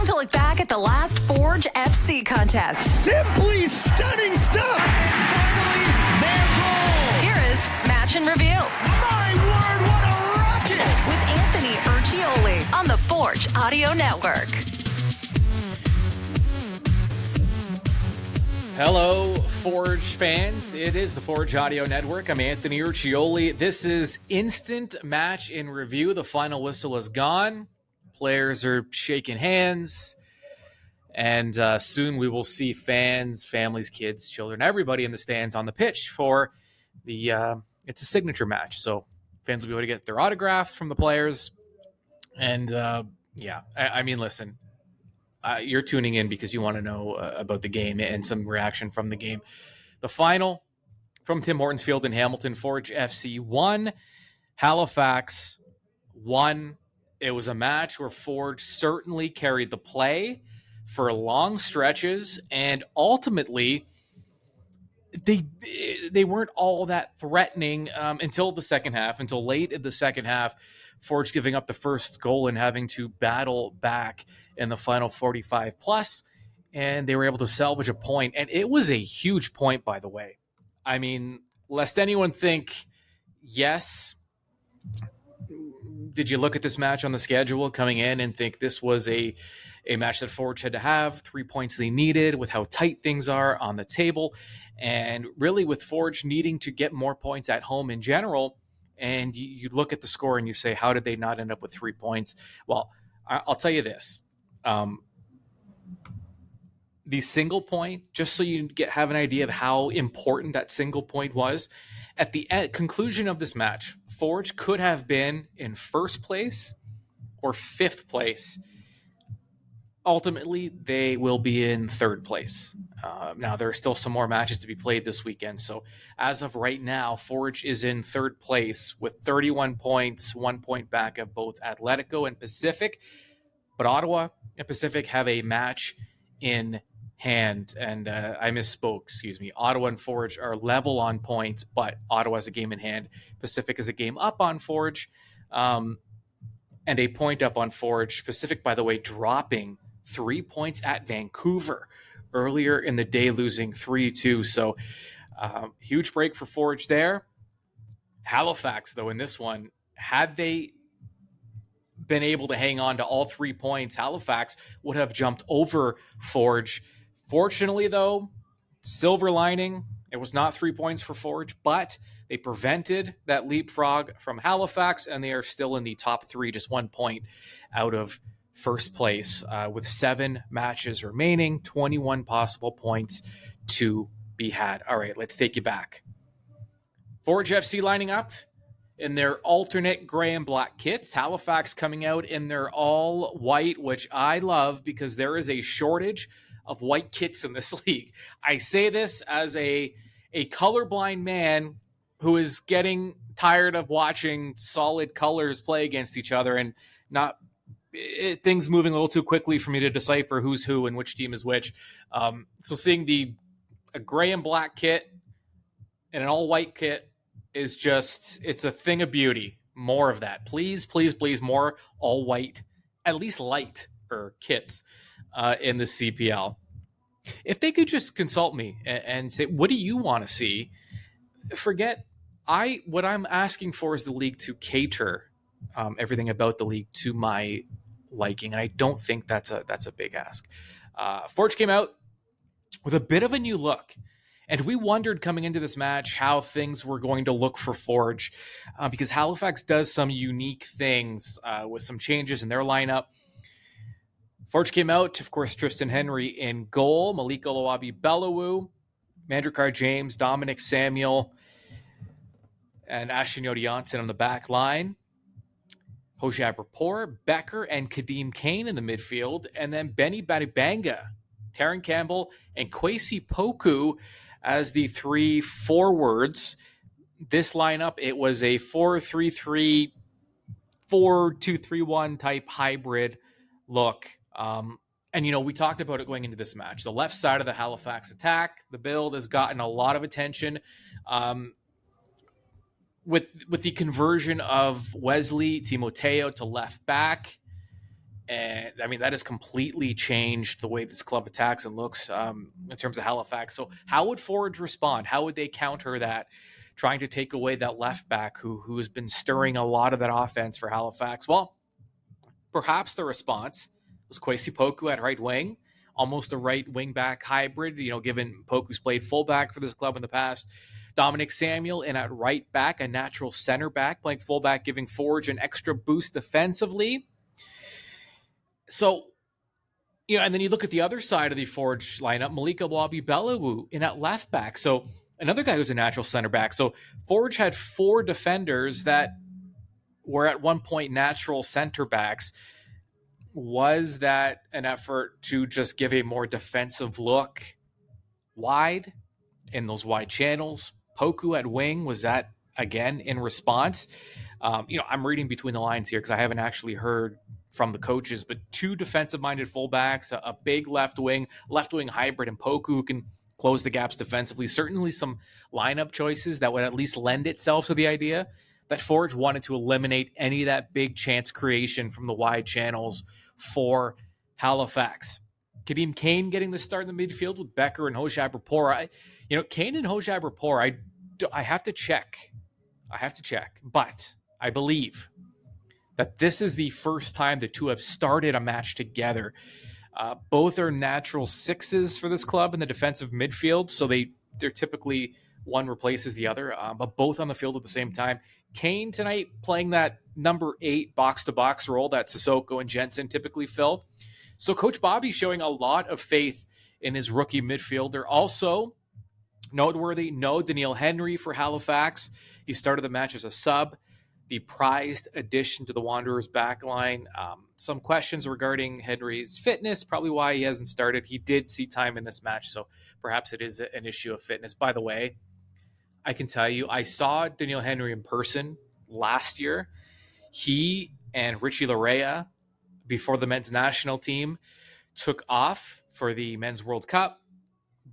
Time to look back at the last Forge FC contest. Simply stunning stuff. And finally, their goal. Here is Match and Review. My word, what a rocket. With Anthony Urciuoli on the Forge Audio Network. Hello, Forge fans. It is the Forge Audio Network. I'm Anthony Urciuoli. This is Instant Match in Review. The final whistle is gone. Players are shaking hands. And soon we will see fans, families, kids, children, everybody in the stands on the pitch for the it's a signature match. So fans will be able to get their autographs from the players. And I mean, listen. You're tuning in because you want to know about the game and some reaction from the game. The final from Tim Hortons Field in Hamilton, Forge FC 1, Halifax 1. It was a match where Forge certainly carried the play for long stretches, and ultimately they weren't all that threatening until the second half, until late in the second half. Forge giving up the first goal and having to battle back in the final 45 plus, and they were able to salvage a point. And it was a huge point, by the way. I mean, lest anyone think, yes, did you look at this match on the schedule coming in and think this was a match that Forge had to have, 3 points they needed with how tight things are on the table, and really with Forge needing to get more points at home in general. And you look at the score and you say, how did they not end up with 3 points? Well, I'll tell you this. The single point, just so you have an idea of how important that single point was, at the conclusion of this match, Forge could have been in first place or fifth place. Ultimately, they will be in third place. Now, there are still some more matches to be played this weekend. So as of right now, Forge is in third place with 31 points, 1 point back of both Atletico and Pacific. But Ottawa and Pacific have a match in hand. And I misspoke, excuse me. Ottawa and Forge are level on points, but Ottawa has a game in hand. Pacific is a game up on Forge and a point up on Forge. Pacific, by the way, dropping 3 points at Vancouver earlier in the day, losing 3-2. So huge break for Forge there. Halifax, though, in this one, had they been able to hang on to all 3 points, Halifax would have jumped over Forge. Fortunately, though, silver lining, it was not 3 points for Forge, but they prevented that leapfrog from Halifax, and they are still in the top 3, just 1 point out of first place with 7 matches remaining, 21 possible points to be had. All right, let's take you back. Forge FC lining up in their alternate gray and black kits. Halifax coming out in their all white, which I love because there is a shortage of white kits in this league. I say this as a colorblind man who is getting tired of watching solid colors play against each other and not things moving a little too quickly for me to decipher who's who and which team is which. So seeing a gray and black kit and an all white kit is just, it's a thing of beauty. More of that. Please, please, please, more all white, at least light kits in the CPL. If they could just consult me and say, what do you want to see? Forget what I'm asking for is the league to cater everything about the league to my liking, and I don't think that's a big ask. Forge came out with a bit of a new look, and we wondered coming into this match how things were going to look for Forge because Halifax does some unique things with some changes in their lineup. Forge came out, of course, Tristan Henry in goal, Malik Olowabi-Belowu, Mandrakar James, Dominic Samuel, and Ashton Yodi-Janssen on the back line. Hojab Rapport, Becker, and Kadeem Kane in the midfield. And then Benny Badibanga, Taron Campbell, and Kwesi Poku as the 3 forwards. This lineup, it was a 4-3-3, 4-2-3-1 type hybrid look. And, we talked about it going into this match. The left side of the Halifax attack, the build has gotten a lot of attention. With the conversion of Wesley Timoteo to left back, And I mean, that has completely changed the way this club attacks and looks in terms of Halifax. So how would Forge respond? How would they counter that, trying to take away that left back who has been stirring a lot of that offense for Halifax? Well, perhaps the response was Kwesi Poku at right wing, almost a right wing back hybrid, given Poku's played fullback for this club in the past. Dominic Samuel in at right back, a natural center back, playing fullback, giving Forge an extra boost defensively. So, and then you look at the other side of the Forge lineup, Malika Wabi-Belawu in at left back. So another guy who's a natural center back. So Forge had 4 defenders that were at one point natural center backs. Was that an effort to just give a more defensive look wide in those wide channels? Poku at wing, was that again in response? I'm reading between the lines here because I haven't actually heard from the coaches, but 2 defensive-minded fullbacks, a big left wing hybrid, and Poku who can close the gaps defensively. Certainly some lineup choices that would at least lend itself to the idea that Forge wanted to eliminate any of that big chance creation from the wide channels for Halifax. Kadeem Kane getting the start in the midfield with Becker and Hojab Rapport. Kane and Hojab Rapport, I have to check, but I believe that this is the first time the two have started a match together. Both are natural 6s for this club in the defensive midfield, so they're typically one replaces the other, but both on the field at the same time. Kane tonight playing that number 8 box-to-box role that Sissoko and Jensen typically fill. So Coach Bobby's showing a lot of faith in his rookie midfielder. Also noteworthy, no Daniil Henry for Halifax. He started the match as a sub, the prized addition to the Wanderers backline. Some questions regarding Henry's fitness, probably why he hasn't started. He did see time in this match, so perhaps it is an issue of fitness. By the way, I can tell you, I saw Daniil Henry in person last year. He and Richie Larea, before the men's national team, took off for the Men's World Cup.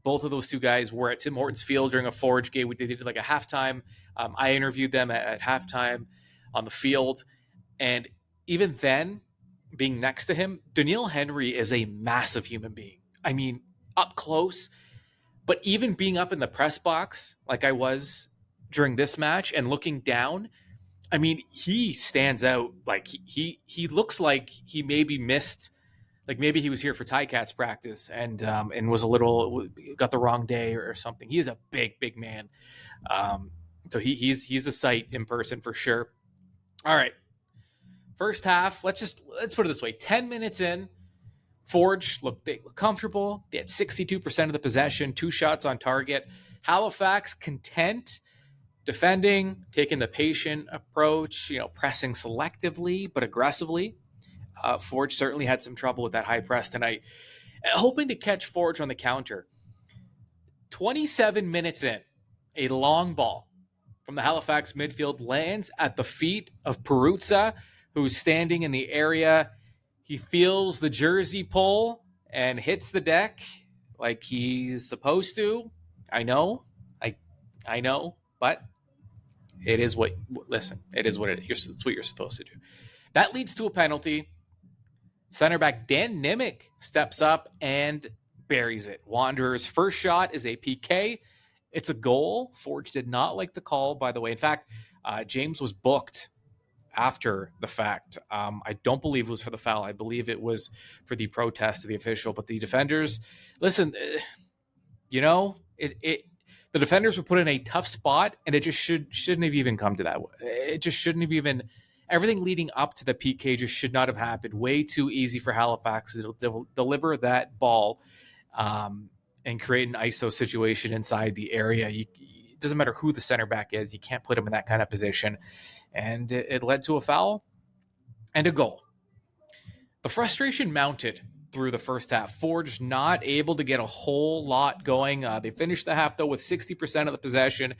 Both of those 2 guys were at Tim Hortons Field during a Forge game. They did like a halftime. I interviewed them at halftime on the field. And even then, being next to him, Daniil Henry is a massive human being. I mean, up close. But even being up in the press box, like I was during this match, and looking down, I mean, he stands out. Like he looks like he maybe missed, like maybe he was here for Ticats practice and was got the wrong day or something. He is a big man. So he's a sight in person for sure. All right, first half. Let's put it this way: 10 minutes in, Forge looked comfortable. They had 62% of the possession, 2 shots on target. Halifax content, defending, taking the patient approach, pressing selectively but aggressively. Forge certainly had some trouble with that high press tonight, hoping to catch Forge on the counter. 27 minutes in, a long ball from the Halifax midfield lands at the feet of Peruzza, who's standing in the area. He feels the jersey pull and hits the deck like he's supposed to. I know, but it is what it is. It's what you're supposed to do. That leads to a penalty. Center back Dan Nimick steps up and buries it. Wanderers' first shot is a PK. It's a goal. Forge did not like the call, by the way. In fact, James was booked after the fact. I don't believe it was for the foul. I believe it was for the protest to the official. But the defenders, listen, the defenders were put in a tough spot, and it just shouldn't have even come to that. It just shouldn't have even. Everything leading up to the PK just should not have happened. Way too easy for Halifax to deliver that ball and create an ISO situation inside the area. It doesn't matter who the center back is. You can't put him in that kind of position. And it led to a foul and a goal. The frustration mounted through the first half. Forge not able to get a whole lot going. They finished the half, though, with 60% of the possession.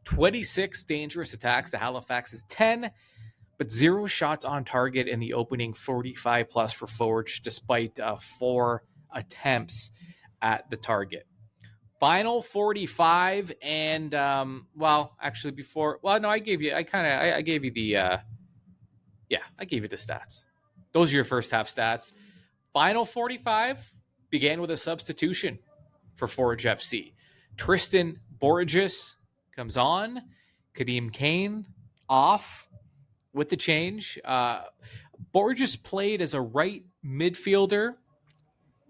26 dangerous attacks to Halifax's 10. But 0 shots on target in the opening 45-plus for Forge, despite 4 attempts at the target. Final 45, and I gave you the stats. Those are your first half stats. Final 45 began with a substitution for Forge FC. Tristan Borges comes on. Kadeem Kane off with the change. Borges played as a right midfielder,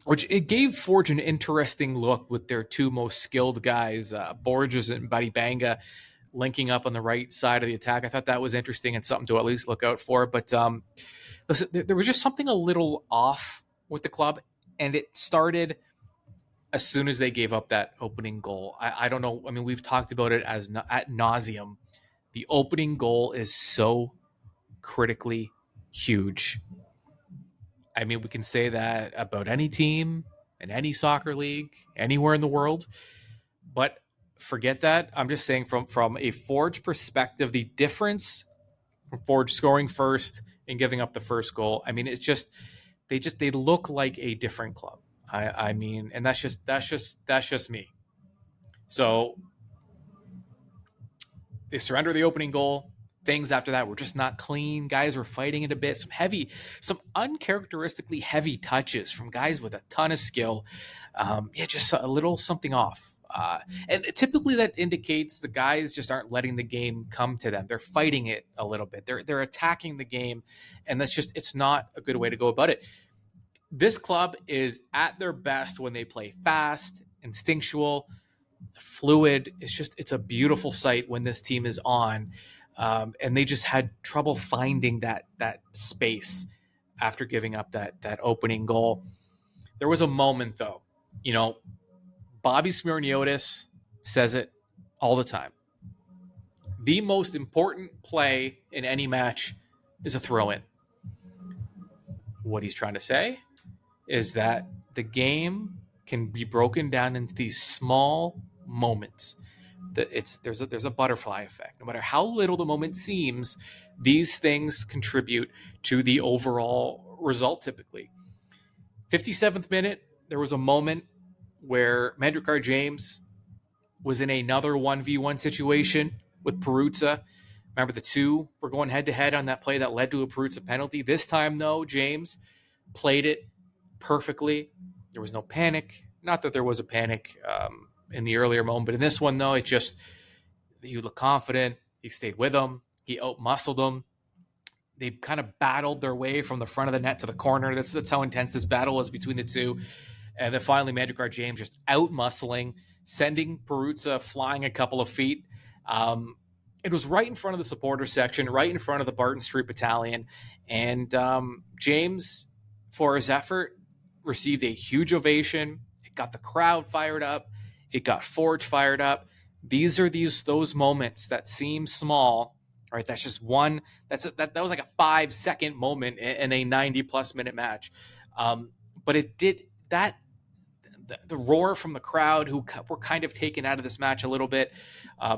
which it gave Forge an interesting look with their two most skilled guys, Borges and Buddy Banga, linking up on the right side of the attack. I thought that was interesting and something to at least look out for. But listen, there was just something a little off with the club, and it started as soon as they gave up that opening goal. I don't know. I mean, we've talked about it ad nauseum. The opening goal is so critically huge. I mean, we can say that about any team in any soccer league, anywhere in the world, but forget that. I'm just saying from a Forge perspective, the difference from Forge scoring first and giving up the first goal. I mean, it's just they look like a different club. I mean, and that's just me. So they surrender the opening goal. Things after that were just not clean. Guys were fighting it a bit. Some uncharacteristically heavy touches from guys with a ton of skill. Just a little something off. And typically that indicates the guys just aren't letting the game come to them. They're fighting it a little bit. They're attacking the game, and it's not a good way to go about it. This club is at their best when they play fast, instinctual, fluid. It's a beautiful sight when this team is on. And they just had trouble finding that space after giving up that opening goal. There was a moment, though. You know, Bobby Smirniotis says it all the time. The most important play in any match is a throw-in. What he's trying to say is that the game can be broken down into these small moments. There's a butterfly effect. No matter how little the moment seems, these things contribute to the overall result typically. 57th minute, there was a moment where Mandrikar James was in another 1v1 situation with Peruzza. Remember, the two were going head-to-head on that play that led to a Peruzza penalty. This time, though, James played it perfectly. There was no panic. Not that there was a panic in the earlier moment, but in this one, though, he looked confident. He stayed with him. He out-muscled him. They kind of battled their way from the front of the net to the corner. That's how intense this battle was between the two. And then finally, Mandrikar James just out-muscling, sending Peruzza flying a couple of feet. It was right in front of the supporter section, right in front of the Barton Street Battalion. And James, for his effort, received a huge ovation. It got the crowd fired up. It got Forge fired up. These are those moments that seem small, right? That's just one. That was like a 5-second moment in a 90-plus minute match. But it did that. The roar from the crowd, who were kind of taken out of this match a little bit,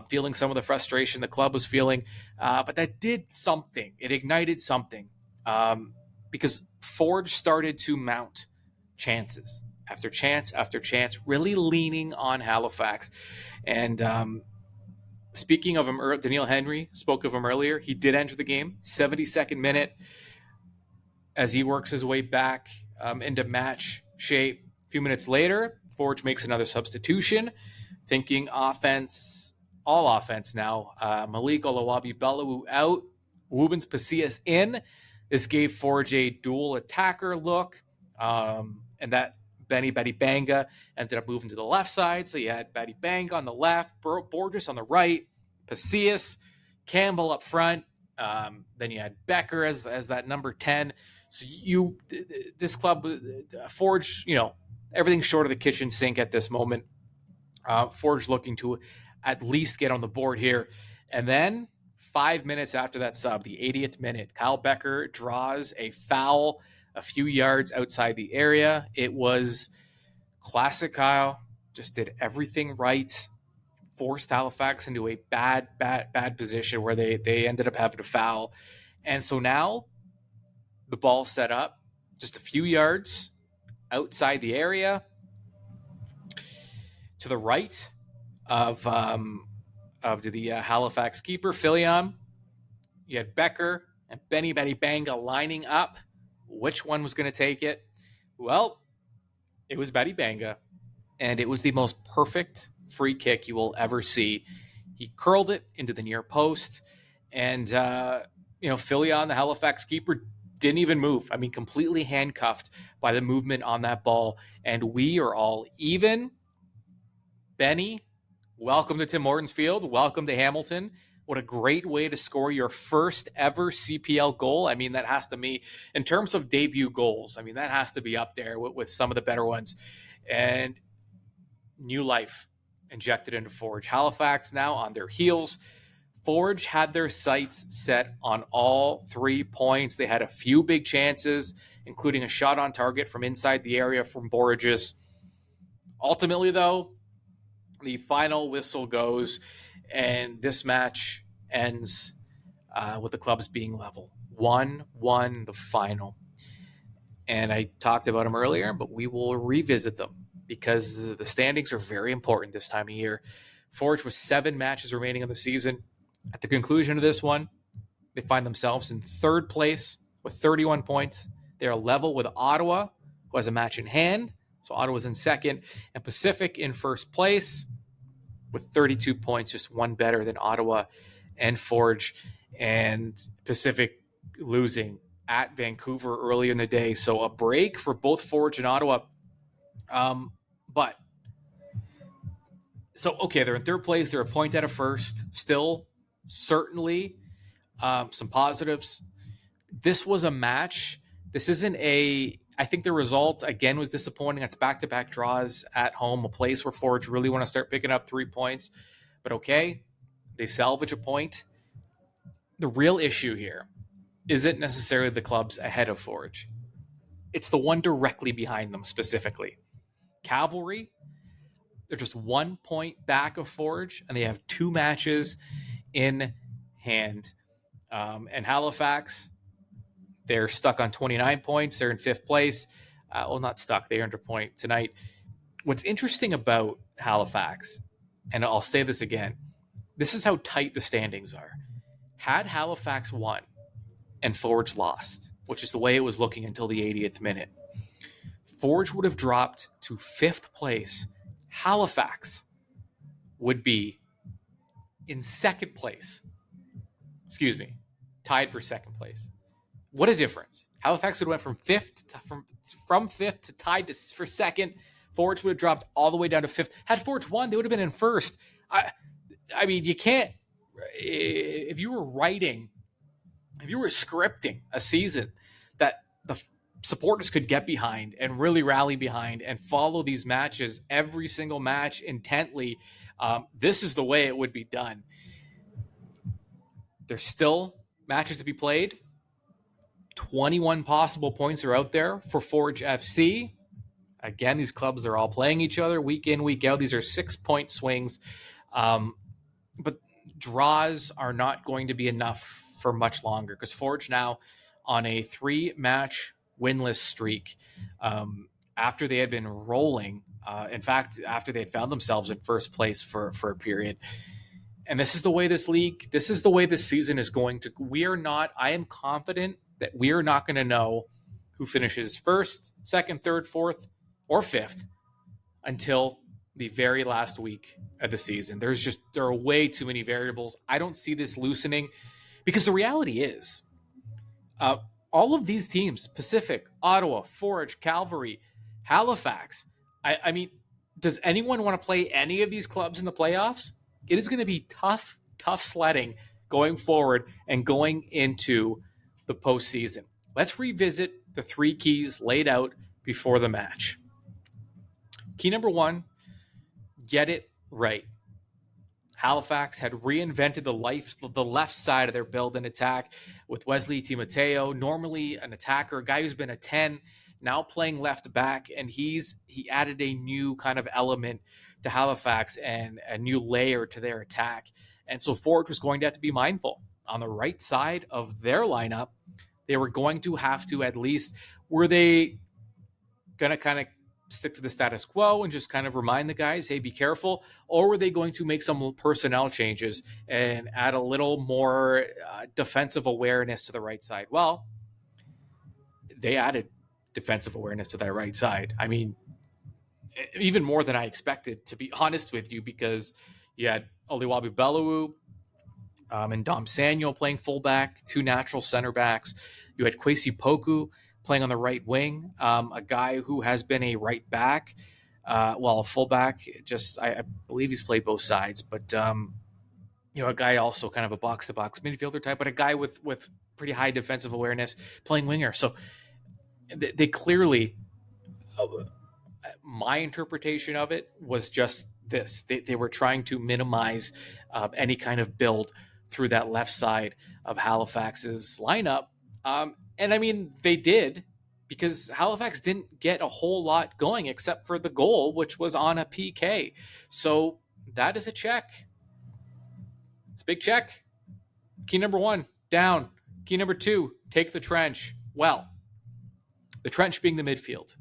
feeling some of the frustration the club was feeling. But that did something. It ignited something because Forge started to mount chances after chance after chance, really leaning on Halifax. And speaking of him, Daniil Henry spoke of him earlier. He did enter the game, 72nd minute, as he works his way back into match shape. A few minutes later, Forge makes another substitution, thinking offense, all offense now. Malik Olawabi-Bellewu out, Wubens Pacias in. This gave Forge a dual attacker look, and that Betty Banga ended up moving to the left side. So you had Betty Banga on the left, Borges on the right, Pacias, Campbell up front. Then you had Becker as that number 10. So this club, Forge, everything's short of the kitchen sink at this moment. Forge looking to at least get on the board here. And then 5 minutes after that sub, the 80th minute, Kyle Becker draws a foul a few yards outside the area. It was classic Kyle, just did everything right, forced Halifax into a bad position where they ended up having to foul. And so now the ball's set up just a few yards outside the area to the right of the Halifax keeper, Filion. You had Becker and Betty Banga lining up which one was going to take it. Well, it was Betty Banga, and it was the most perfect free kick you will ever see. He curled it into the near post, and Filion, the Halifax keeper, didn't even move. I mean, completely handcuffed by the movement on that ball, and we are all even. Benny, welcome to Tim Hortons Field. Welcome to Hamilton. What a great way to score your first ever CPL goal. I mean, that has to be, in terms of debut goals, I mean, that has to be up there with some of the better ones. And new life injected into Forge. Halifax now on their heels. Forge had their sights set on all 3 points. They had a few big chances, including a shot on target from inside the area from Borges. Ultimately, though, the final whistle goes, and this match ends with the clubs being level. 1-1 the final. And I talked about them earlier, but we will revisit them because the standings are very important this time of year. Forge with 7 matches remaining on the season. At the conclusion of this one, they find themselves in 3rd place with 31 points. They are level with Ottawa, who has a match in hand. So Ottawa's in 2nd, and Pacific in 1st place with 32 points, just one better than Ottawa and Forge, and Pacific losing at Vancouver earlier in the day. So a break for both Forge and Ottawa. They're in 3rd place. They're a point out of 1st. Still, certainly some positives. This was a match. This isn't I think the result, again, was disappointing. It's back-to-back draws at home, a place where Forge really want to start picking up 3 points. But okay, they salvage a point. The real issue here isn't necessarily the clubs ahead of Forge. It's the one directly behind them specifically. Cavalry, they're just 1 point back of Forge, and they have 2 matches in hand. And Halifax, they're stuck on 29 points. They're in 5th place. Not stuck. They earned a point tonight. What's interesting about Halifax, and I'll say this again, this is how tight the standings are. Had Halifax won and Forge lost, which is the way it was looking until the 80th minute, Forge would have dropped to 5th place. Halifax would be in 2nd place. Tied for 2nd place. What a difference. Halifax would have went from 5th to tied for 2nd. Forge would have dropped all the way down to 5th. Had Forge won, they would have been in 1st. I mean, you can't, if you were scripting a season that the supporters could get behind and really rally behind and follow these matches, every single match intently, this is the way it would be done. There's still matches to be played. 21 possible points are out there for Forge FC. Again, these clubs are all playing each other week in, week out. These are 6-point swings. But draws are not going to be enough for much longer because Forge now on a 3-match winless streak after they had been rolling. In fact, after they had found themselves in 1st place for a period. And this is the way this season is going to. I am confident that we are not going to know who finishes 1st, 2nd, 3rd, 4th, or 5th until the very last week of the season. There are way too many variables. I don't see this loosening because the reality is all of these teams, Pacific, Ottawa, Forge, Cavalry, Halifax, I mean, does anyone want to play any of these clubs in the playoffs? It is going to be tough sledding going forward and going into the postseason. Let's revisit the 3 keys laid out before the match. Key number 1, get it right. Halifax had reinvented the left side of their build and attack with Wesley Timoteo, normally an attacker, a guy who's been a 10, now playing left back, and he added a new kind of element to Halifax and a new layer to their attack. And so Forge was going to have to be mindful. On the right side of their lineup, they were going to have to at least, were they going to kind of stick to the status quo and just kind of remind the guys, hey, be careful? Or were they going to make some personnel changes and add a little more defensive awareness to the right side? Well, they added defensive awareness to that right side. I mean, even more than I expected, to be honest with you, because you had Oluwabi Belawu and Dom Samuel playing fullback, two natural center backs. You had Kwesi Poku playing on the right wing, a guy who has been a right back, a fullback. I believe he's played both sides, but a guy also kind of a box-to-box midfielder type, but a guy with pretty high defensive awareness playing winger. So they clearly, my interpretation of it was just this. They were trying to minimize any kind of build through that left side of Halifax's lineup. And I mean, they did, because Halifax didn't get a whole lot going except for the goal, which was on a PK. So that is a check. It's a big check. Key number 1, down. Key number 2, take the trench. Well, the trench being the midfield.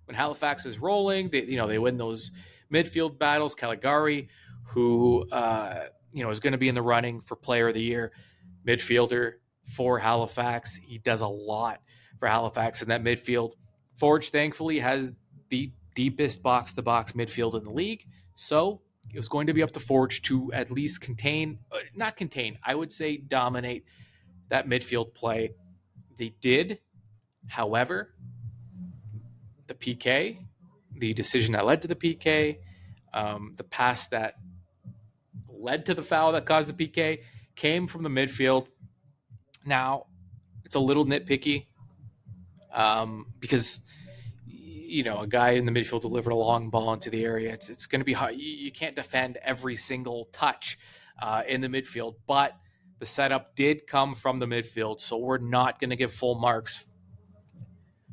When Halifax is rolling, they win those midfield battles. Caligari, who is going to be in the running for Player of the Year, midfielder for Halifax. He does a lot for Halifax in that midfield. Forge, thankfully, has the deepest box-to-box midfield in the league, so it was going to be up to Forge to at least I would say dominate that midfield play. They did, however, the PK, the decision that led to the PK, the pass that led to the foul that caused the PK came from the midfield. Now, it's a little nitpicky because a guy in the midfield delivered a long ball into the area. It's going to be hard. You can't defend every single touch in the midfield, but the setup did come from the midfield, so we're not going to give full marks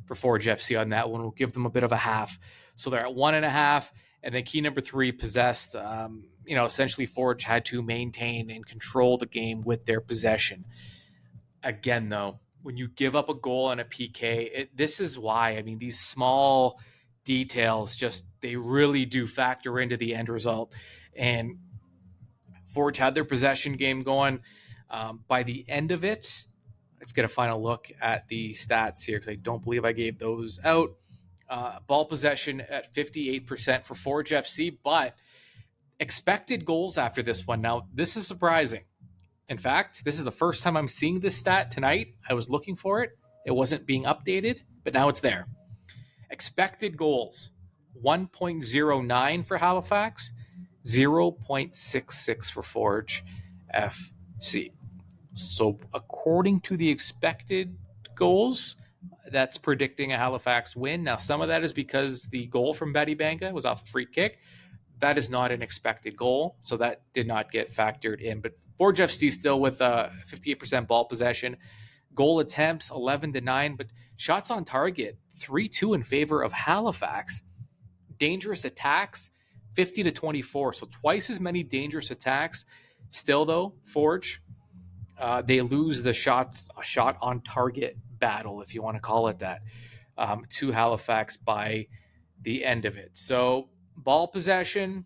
for Forge FC on that one. We'll give them a bit of a half. So they're at 1.5, and then key number 3, possessed. Essentially Forge had to maintain and control the game with their possession. Again, though, when you give up a goal on a PK, this is why. I mean, these small details they really do factor into the end result. And Forge had their possession game going. By the end of it, let's get a final look at the stats here, because I don't believe I gave those out. Ball possession at 58% for Forge FC, but expected goals after this one. Now, this is surprising. In fact, this is the first time I'm seeing this stat tonight. I was looking for it. It wasn't being updated, but now it's there. Expected goals, 1.09 for Halifax, 0.66 for Forge FC. So according to the expected goals, that's predicting a Halifax win. Now, some of that is because the goal from Betty Banga was off a free kick. That is not an expected goal, so that did not get factored in. But Forge FC still with 58% ball possession. Goal attempts, 11-9, but shots on target, 3-2 in favor of Halifax. Dangerous attacks, 50-24, so twice as many dangerous attacks. Still, though, Forge, they lose the shot on target battle, if you want to call it that, to Halifax by the end of it. So ball possession,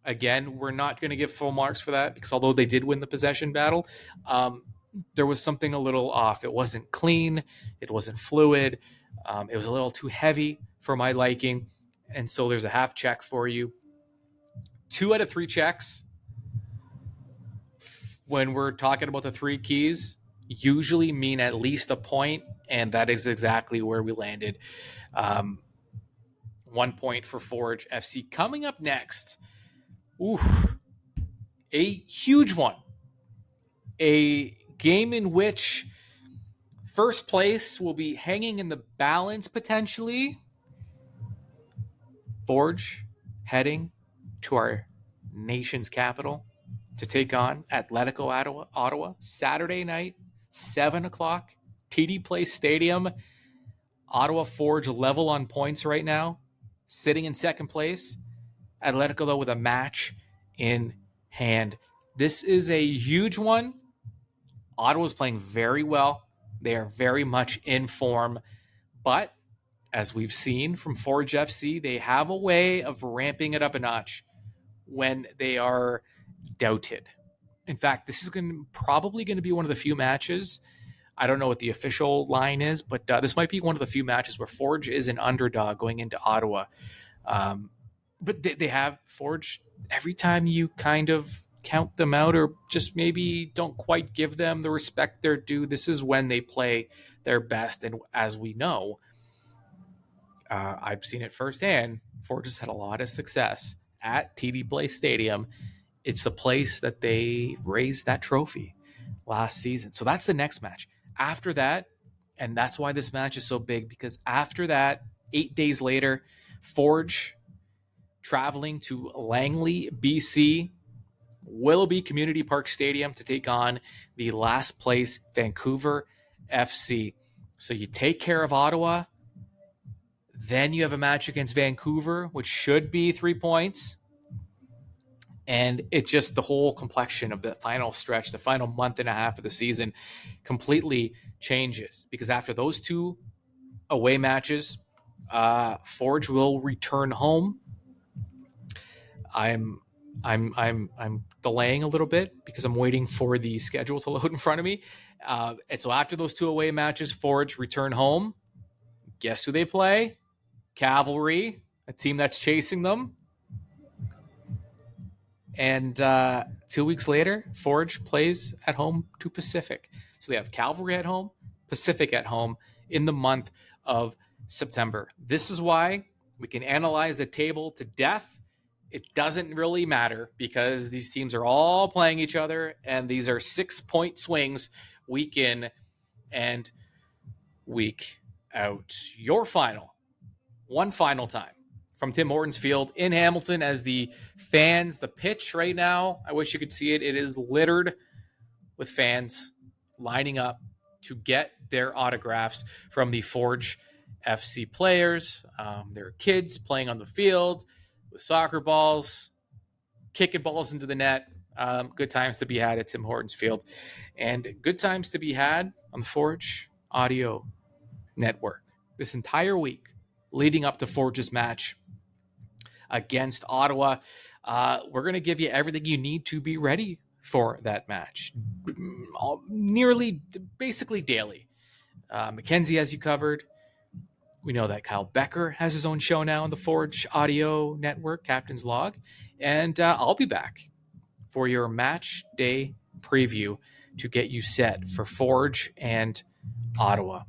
again, we're not going to give full marks for that, because although they did win the possession battle, there was something a little off. It wasn't clean. It wasn't fluid. It was a little too heavy for my liking. And so there's a half check for you. 2 out of 3 checks, when we're talking about the 3 keys, usually mean at least a point, and that is exactly where we landed. 1 point for Forge FC. Coming up next, a huge one. A game in which first place will be hanging in the balance potentially. Forge heading to our nation's capital to take on Atletico Ottawa, Saturday night, 7 o'clock, TD Place Stadium. Ottawa Forge level on points right now, sitting in second place. Atletico, though, with a match in hand. This is a huge one. Ottawa's playing very well. They are very much in form. But as we've seen from Forge FC, they have a way of ramping it up a notch when they are doubted. In fact, this is probably going to be one of the few matches I don't know what the official line is, but this might be one of the few matches where Forge is an underdog going into Ottawa. But they have Forge, every time you kind of count them out or just maybe don't quite give them the respect they're due, this is when they play their best. And as we know, I've seen it firsthand, Forge has had a lot of success at TD Place Stadium. It's the place that they raised that trophy last season. So that's the next match. After that, and that's why this match is so big, because after that, 8 days later, Forge traveling to Langley, BC, Willoughby Community Park Stadium to take on the last place Vancouver FC. So you take care of Ottawa, then you have a match against Vancouver, which should be 3 points. And it just, the whole complexion of the final stretch, the final month and a half of the season completely changes, because after those 2 away matches, Forge will return home. I'm delaying a little bit because I'm waiting for the schedule to load in front of me. And so after those 2 away matches, Forge return home. Guess who they play? Cavalry, a team that's chasing them. And 2 weeks later, Forge plays at home to Pacific. So they have Cavalry at home, Pacific at home in the month of September. This is why we can analyze the table to death. It doesn't really matter because these teams are all playing each other, and these are 6-point swings week in and week out. Your final, one final time from Tim Hortons Field in Hamilton, as the fans, the pitch right now, I wish you could see it. It is littered with fans lining up to get their autographs from the Forge FC players. There are kids playing on the field with soccer balls, kicking balls into the net. Good times to be had at Tim Hortons Field, and good times to be had on the Forge Audio Network this entire week leading up to Forge's match against Ottawa. We're going to give you everything you need to be ready for that match, basically daily. Mackenzie has you covered. We know that Kyle Becker has his own show now on the Forge Audio Network, Captain's Log. And I'll be back for your match day preview to get you set for Forge and Ottawa.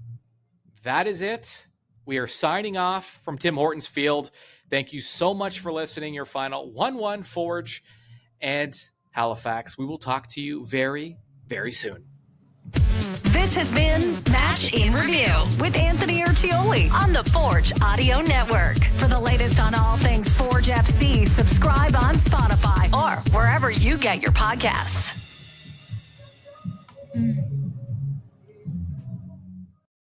That is it. We are signing off from Tim Hortons Field. Thank you so much for listening. Your final 1-1 Forge and Halifax. We will talk to you very, very soon. This has been Match in Review with Anthony Urciuoli on the Forge Audio Network. For the latest on all things Forge FC, subscribe on Spotify or wherever you get your podcasts.